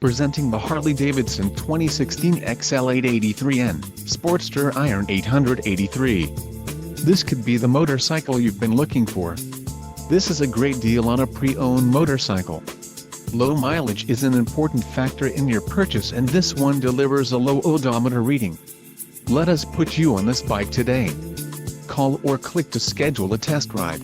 Presenting the Harley-Davidson 2016 XL883N, Sportster Iron 883. This could be the motorcycle you've been looking for. This is a great deal on a pre-owned motorcycle. Low mileage is an important factor in your purchase, and this one delivers a low odometer reading. Let us put you on this bike today. Call or click to schedule a test ride.